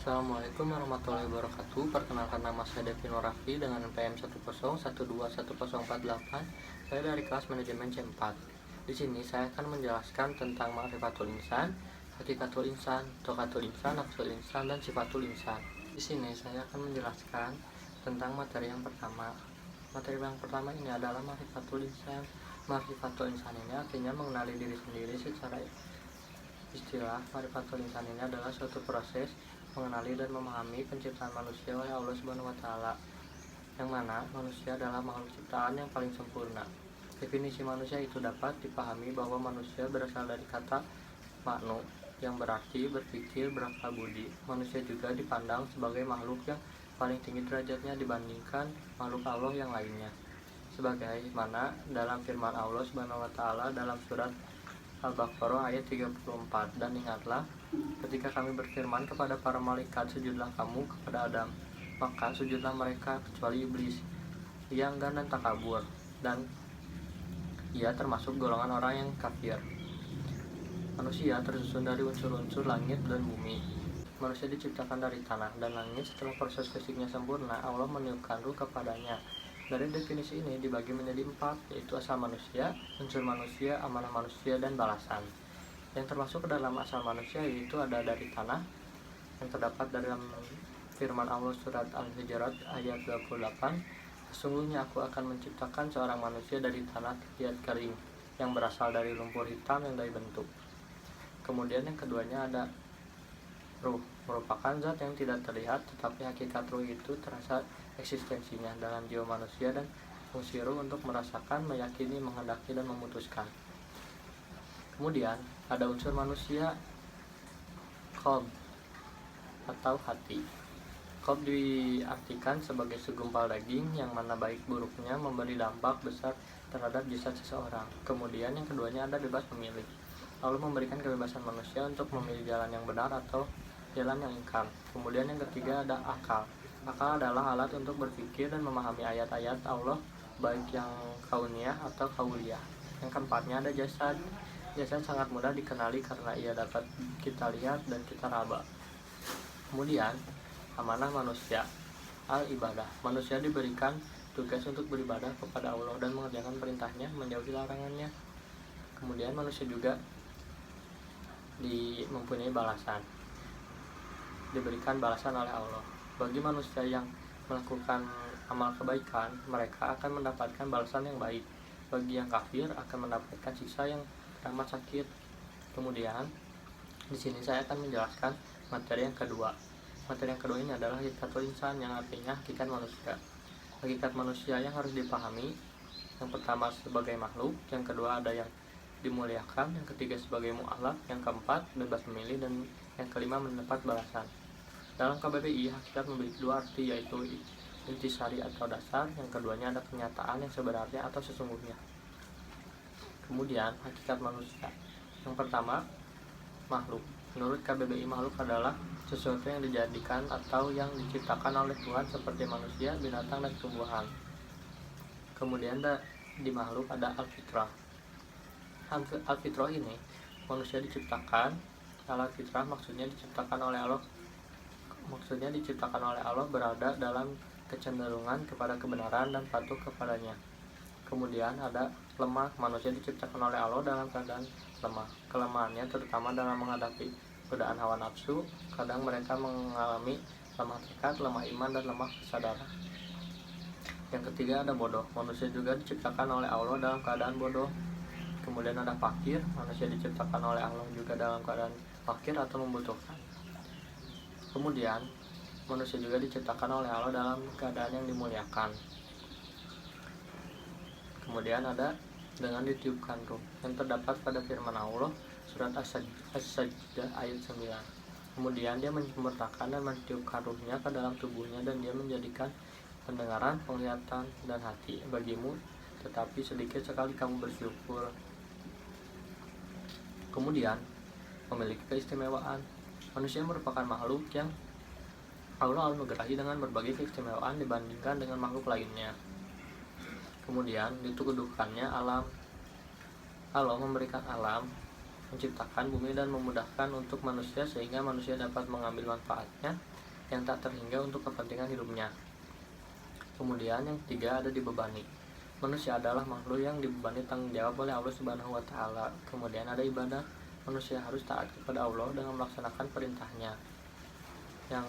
Assalamualaikum warahmatullahi wabarakatuh. Perkenalkan, nama saya Devin Warafi dengan NPM 101211048. Saya dari kelas manajemen C4. Di sini saya akan menjelaskan tentang ma'rifatul insan, hakikatul insan, tokatul insan, nafsul insan, dan sifatul insan. Di sini saya akan menjelaskan tentang materi yang pertama. Materi yang pertama ini adalah ma'rifatul insan. Ma'rifatul insan ini artinya mengenali diri sendiri secara istilah. Ma'rifatul insan ini adalah suatu proses mengenali dan memahami penciptaan manusia oleh Allah Subhanahu wa taala, yang mana manusia adalah makhluk ciptaan yang paling sempurna. Definisi manusia itu dapat dipahami bahwa manusia berasal dari kata maknu yang berarti berpikir, berakal budi. Manusia juga dipandang sebagai makhluk yang paling tinggi derajatnya dibandingkan makhluk Allah yang lainnya. Sebagaimana dalam firman Allah Subhanahu wa taala dalam surat Al-Baqarah ayat 34, dan ingatlah ketika kami berfirman kepada para malaikat, sujudlah kamu kepada Adam, maka sujudlah mereka kecuali iblis. Ia enggan dan takabur, dan ia termasuk golongan orang yang kafir. Manusia tersusun dari unsur-unsur langit dan bumi. Manusia diciptakan dari tanah dan langit. Setelah proses fisiknya sempurna, Allah meniupkan ruh kepadanya. Dari definisi ini dibagi menjadi 4, yaitu asal manusia, unsur manusia, amanah manusia, dan balasan. Yang termasuk ke dalam asal manusia yaitu ada dari tanah, yang terdapat dalam firman Allah surat Al-Hujurat ayat 28, sesungguhnya aku akan menciptakan seorang manusia dari tanah liat kering, yang berasal dari lumpur hitam yang dari bentuk. Kemudian yang keduanya ada ruh, merupakan zat yang tidak terlihat, tetapi hakikat ruh itu terasa eksistensinya dalam jiwa manusia dan fungsi ruh untuk merasakan, meyakini, menghendaki, dan memutuskan. Kemudian ada unsur manusia, qalb atau hati. Qalb diartikan sebagai segumpal daging yang mana baik buruknya memberi dampak besar terhadap jasad seseorang. Kemudian yang keduanya ada bebas memilih. Allah memberikan kebebasan manusia untuk memilih jalan yang benar atau jalan yang ingkar. Kemudian yang ketiga ada akal. Akal adalah alat untuk berpikir dan memahami ayat-ayat Allah, baik yang kauniyah atau kauliyah. Yang keempatnya ada jasad. Jasad sangat mudah dikenali karena ia dapat kita lihat dan kita raba. Kemudian amanah manusia, al-ibadah. Manusia diberikan tugas untuk beribadah kepada Allah dan mengerjakan perintahnya, menjauhi larangannya. Kemudian manusia juga mempunyai balasan, diberikan balasan oleh Allah. Bagi manusia yang melakukan amal kebaikan, mereka akan mendapatkan balasan yang baik. Bagi yang kafir akan mendapatkan siksa yang teramat sakit. Kemudian di sini saya akan menjelaskan materi yang kedua. Materi yang kedua ini adalah hakikatul insan, yang artinya hakikat manusia. Hakikat manusia yang harus dipahami, yang pertama sebagai makhluk, yang kedua ada yang dimuliakan, yang ketiga sebagai mu'alaf, yang keempat bebas memilih, dan yang kelima mendapat balasan. Dalam KBBI, hakikat memiliki dua arti, yaitu intisari atau dasar, yang keduanya ada kenyataan yang sebenarnya atau sesungguhnya. Kemudian hakikat manusia, yang pertama makhluk. Menurut KBBI, makhluk adalah sesuatu yang dijadikan atau yang diciptakan oleh Tuhan seperti manusia, binatang, dan tumbuhan. Kemudian di makhluk ada al-fitrah. Al-fitrah ini manusia diciptakan. Al-fitrah maksudnya diciptakan oleh Allah berada dalam kecenderungan kepada kebenaran dan patuh kepadanya. Kemudian ada lemah. Manusia diciptakan oleh Allah dalam keadaan lemah. Kelemahannya terutama dalam menghadapi godaan hawa nafsu. Kadang mereka mengalami lemah tekad, lemah iman, dan lemah kesadaran. Yang ketiga ada bodoh. Manusia juga diciptakan oleh Allah dalam keadaan bodoh. Kemudian ada fakir. Manusia diciptakan oleh Allah juga dalam keadaan fakir atau membutuhkan. Kemudian manusia juga diciptakan oleh Allah dalam keadaan yang dimuliakan. Kemudian ada dengan ditiupkan ruh, yang terdapat pada firman Allah surat As-Sajdah ayat 9. Kemudian dia menyempurnakan dan mentiupkan ruhnya ke dalam tubuhnya, dan dia menjadikan pendengaran, penglihatan, dan hati bagimu, tetapi sedikit sekali kamu bersyukur. Kemudian memiliki keistimewaan. Manusia merupakan makhluk yang Allah anugerahi dengan berbagai keistimewaan dibandingkan dengan makhluk lainnya. Kemudian dituduhkannya alam. Allah memberikan alam menciptakan bumi dan memudahkan untuk manusia sehingga manusia dapat mengambil manfaatnya yang tak terhingga untuk kepentingan hidupnya. Kemudian yang ketiga ada dibebani. Manusia adalah makhluk yang dibebani tanggung jawab oleh Allah Subhanahu wa taala. Kemudian ada ibadah. Manusia harus taat kepada Allah dengan melaksanakan perintahnya. Yang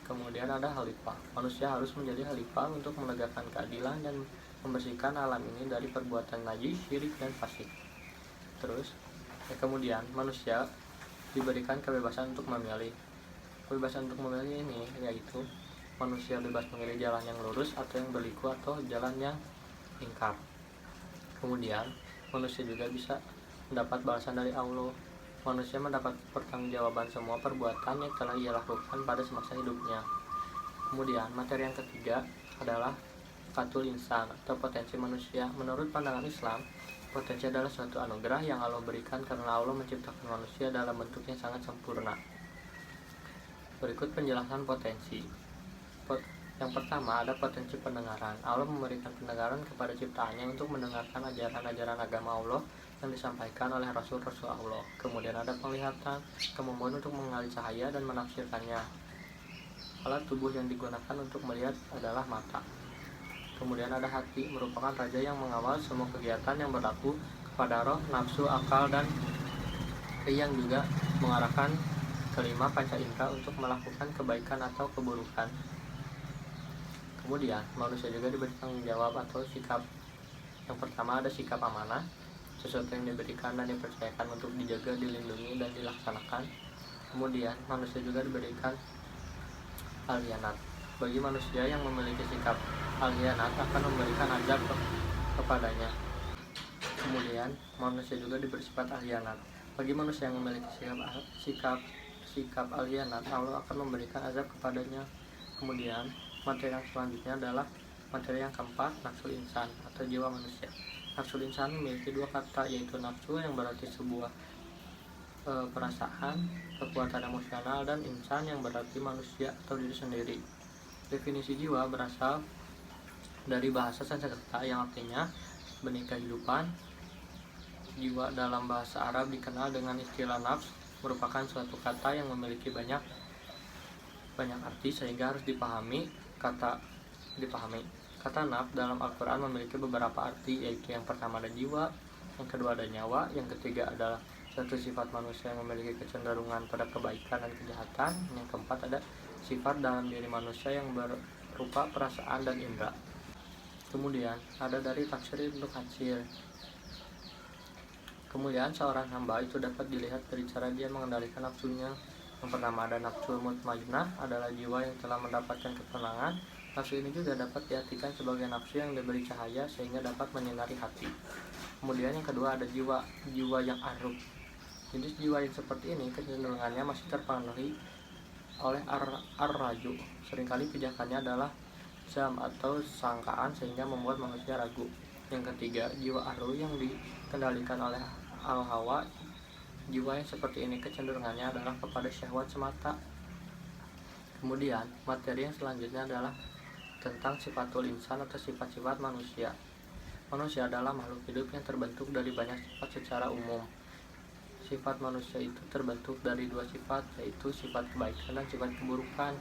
kemudian ada khalifah. Manusia harus menjadi khalifah untuk menegakkan keadilan dan membersihkan alam ini dari perbuatan najis, syirik, dan fasik. Terus, kemudian manusia diberikan kebebasan untuk memilih. Kebebasan untuk memilih ini yaitu manusia bebas memilih jalan yang lurus atau yang berliku atau jalan yang lingkar. Kemudian, manusia juga bisa mendapat balasan dari Allah. Manusia mendapat pertanggungjawaban semua perbuatan yang telah ia lakukan pada semasa hidupnya. Kemudian, materi yang ketiga adalah fatul insan atau potensi manusia. Menurut pandangan Islam, potensi adalah suatu anugerah yang Allah berikan karena Allah menciptakan manusia dalam bentuk yang sangat sempurna. Berikut penjelasan potensi. Yang pertama ada potensi pendengaran. Allah memberikan pendengaran kepada ciptaannya untuk mendengarkan ajaran-ajaran agama Allah yang disampaikan oleh Rasul-Rasul Allah. Kemudian ada penglihatan, kemampuan untuk mengenali cahaya dan menafsirkannya. Alat tubuh yang digunakan untuk melihat adalah mata. Kemudian ada hati, merupakan raja yang mengawal semua kegiatan yang berlaku kepada roh, nafsu, akal, dan yang juga mengarahkan kelima panca indera untuk melakukan kebaikan atau keburukan. Kemudian, manusia juga diberi tanggung jawab atau sikap. Yang pertama ada sikap amanah, sesuatu yang diberikan dan dipercayakan untuk dijaga, dilindungi, dan dilaksanakan. Kemudian, manusia juga diberikan al-khianat. Bagi manusia yang memiliki sikap al-khianat akan memberikan azab kepadanya. Kemudian, manusia juga diberi sifat al-khianat. Bagi manusia yang memiliki sikap al-khianat, Allah akan memberikan azab kepadanya. Kemudian, materi yang selanjutnya adalah materi yang keempat, nafsul insan atau jiwa manusia. Nafsul insan memiliki dua kata, yaitu nafsu yang berarti sebuah perasaan, kekuatan emosional, dan insan yang berarti manusia atau diri sendiri. Definisi jiwa berasal dari bahasa Sanskerta yang artinya benih kehidupan. Jiwa dalam bahasa Arab dikenal dengan istilah nafs, merupakan suatu kata yang memiliki banyak arti sehingga harus dipahami. Kata nafs dalam Al-Quran memiliki beberapa arti, yaitu yang pertama ada jiwa, yang kedua ada nyawa, yang ketiga adalah suatu sifat manusia yang memiliki kecenderungan pada kebaikan dan kejahatan, yang keempat ada sifat dalam diri manusia yang berupa perasaan dan indera. Kemudian ada dari tafsir Ibnu Katsir. Kemudian seorang hamba itu dapat dilihat dari cara dia mengendalikan nafsunya. Yang pertama ada nafsu mutmainnah, adalah jiwa yang telah mendapatkan ketenangan. Nafsu ini juga dapat diartikan sebagai nafsu yang diberi cahaya sehingga dapat menyinari hati. Kemudian yang kedua ada jiwa yang arub. Jenis jiwa yang seperti ini kecenderungannya masih terpenuhi oleh ar-raju. Seringkali pijakannya adalah zam atau sangkaan sehingga membuat manusia ragu. Yang ketiga, jiwa arru yang dikendalikan oleh al-hawa. Jiwa yang seperti ini kecenderungannya adalah kepada syahwat semata. Kemudian, materi yang selanjutnya adalah tentang sifatul insan atau sifat-sifat manusia. Manusia adalah makhluk hidup yang terbentuk dari banyak sifat secara umum. Sifat manusia itu terbentuk dari dua sifat, yaitu sifat kebaikan dan sifat keburukan.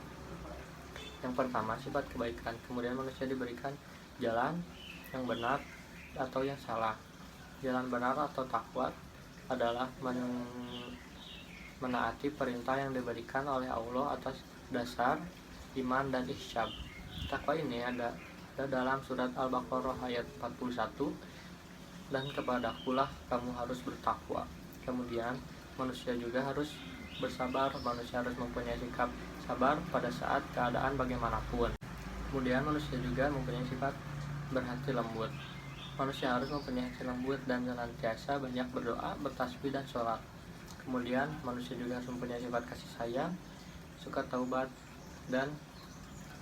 Yang pertama, sifat kebaikan. Kemudian manusia diberikan jalan yang benar atau yang salah. Jalan benar atau takwa adalah menaati perintah yang diberikan oleh Allah atas dasar iman dan ihsab. Takwa ini ada dalam surat Al-Baqarah ayat 41, dan kepadakulah kamu harus bertakwa. Kemudian manusia juga harus bersabar. Manusia harus mempunyai sikap sabar pada saat keadaan bagaimanapun. Kemudian manusia juga mempunyai sifat berhati lembut. Manusia harus mempunyai hati lembut dan senantiasa banyak berdoa, bertasbih, dan sholat. Kemudian manusia juga harus mempunyai sifat kasih sayang, suka taubat, dan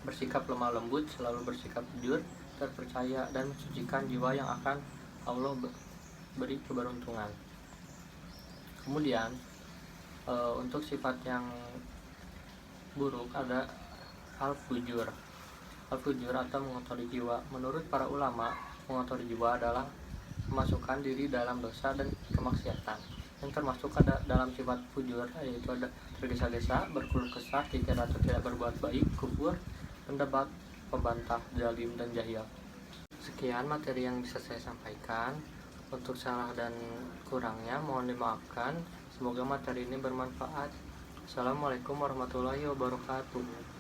bersikap lemah lembut, selalu bersikap jujur, terpercaya, dan mensucikan jiwa yang akan Allah beri keberuntungan. Kemudian untuk sifat yang buruk ada al-fujur. Al-fujur atau mengotori jiwa. Menurut para ulama, mengotori jiwa adalah memasukkan diri dalam dosa dan kemaksiatan. yang termasuk dalam sifat fujur, yaitu ada tergesa-gesa, berkeluh kesah, kikir atau tidak berbuat baik, kufur, pendebat, pembantah, zalim, dan jahil. Sekian materi yang bisa saya sampaikan. Untuk salah dan kurangnya mohon dimaafkan. Semoga materi ini bermanfaat. Assalamualaikum warahmatullahi wabarakatuh.